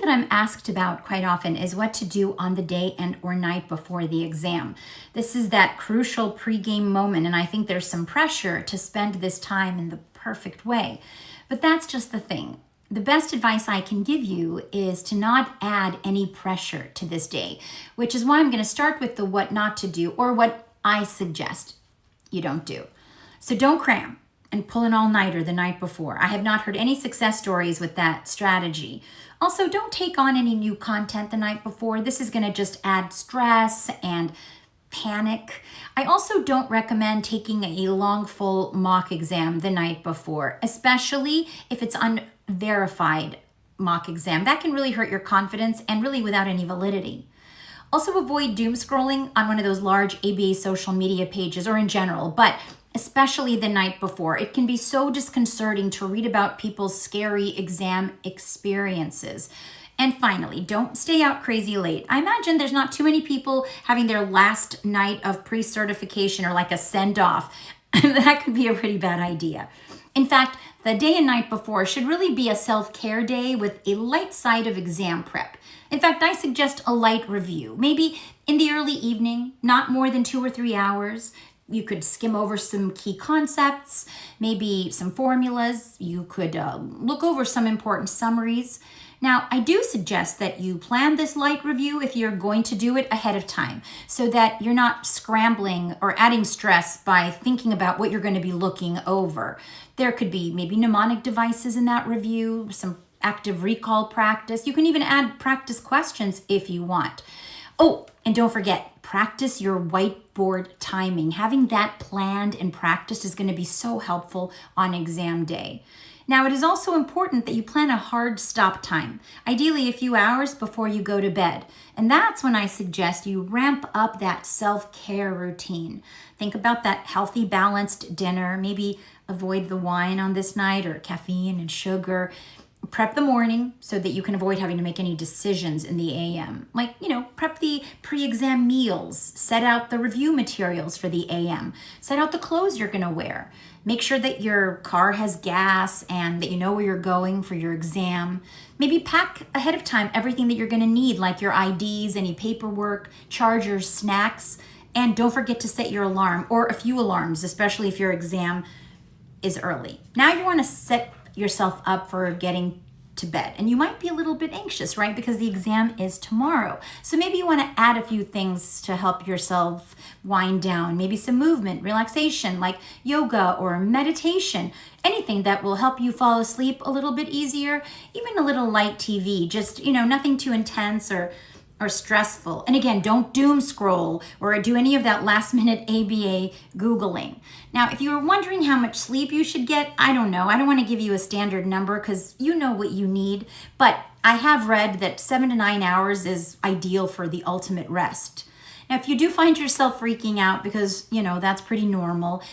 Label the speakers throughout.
Speaker 1: that I'm asked about quite often is what to do on the day and or night before the exam. This is that crucial pre-game moment, and I think there's some pressure to spend this time in the perfect way. But that's just the thing. The best advice I can give you is to not add any pressure to this day, which is why I'm going to start with the what not to do, or what I suggest you don't do. So don't cram and pull an all-nighter the night before. I have not heard any success stories with that strategy. Also, don't take on any new content the night before. This is going to just add stress and panic. I also don't recommend taking a long, full mock exam the night before, especially if it's unverified mock exam. That can really hurt your confidence and really without any validity. Also, avoid doom scrolling on one of those large ABA social media pages or in general, but especially the night before. It can be so disconcerting to read about people's scary exam experiences. And finally, don't stay out crazy late. I imagine there's not too many people having their last night of pre-certification or like a send-off. That could be a pretty bad idea. In fact, the day and night before should really be a self-care day with a light side of exam prep. In fact, I suggest a light review, maybe in the early evening, not more than 2 or 3 hours. You could skim over some key concepts, maybe some formulas. You could look over some important summaries. Now, I do suggest that you plan this light review if you're going to do it ahead of time, so that you're not scrambling or adding stress by thinking about what you're going to be looking over. There could be maybe mnemonic devices in that review, some active recall practice. You can even add practice questions if you want. Oh, and don't forget, practice your whiteboard timing. Having that planned and practiced is going to be so helpful on exam day. Now, it is also important that you plan a hard stop time, ideally a few hours before you go to bed. And that's when I suggest you ramp up that self-care routine. Think about that healthy, balanced dinner. Maybe avoid the wine on this night or caffeine and sugar. Prep the morning so that you can avoid having to make any decisions in the AM. Like, prep the pre-exam meals, set out the review materials for the AM, set out the clothes you're gonna wear. Make sure that your car has gas and that you know where you're going for your exam. Maybe pack ahead of time everything that you're gonna need, like your IDs, any paperwork, chargers, snacks, and don't forget to set your alarm or a few alarms, especially if your exam is early. Now you wanna set yourself up for getting to bed. And you might be a little bit anxious, right? Because the exam is tomorrow. So maybe you want to add a few things to help yourself wind down. Maybe some movement, relaxation, like yoga or meditation. Anything that will help you fall asleep a little bit easier. Even a little light TV, just, nothing too intense or stressful. And again, don't doom scroll or do any of that last minute ABA Googling. Now, if you were wondering how much sleep you should get, I don't know. I don't want to give you a standard number because you know what you need. But I have read that 7 to 9 hours is ideal for the ultimate rest. Now, if you do find yourself freaking out because, that's pretty normal,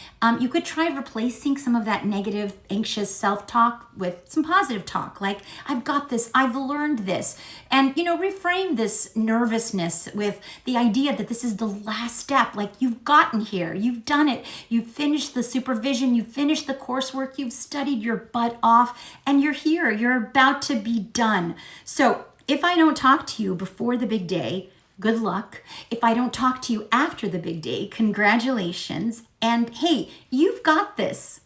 Speaker 1: you could try replacing some of that negative, anxious self-talk with some positive talk, like, I've got this, I've learned this. And, reframe this nervousness with the idea that this is the last step. Like, you've gotten here, you've done it, you've finished the supervision, you've finished the coursework, you've studied your butt off, and you're here, you're about to be done. So if I don't talk to you before the big day, good luck. If I don't talk to you after the big day, congratulations. And hey, you've got this.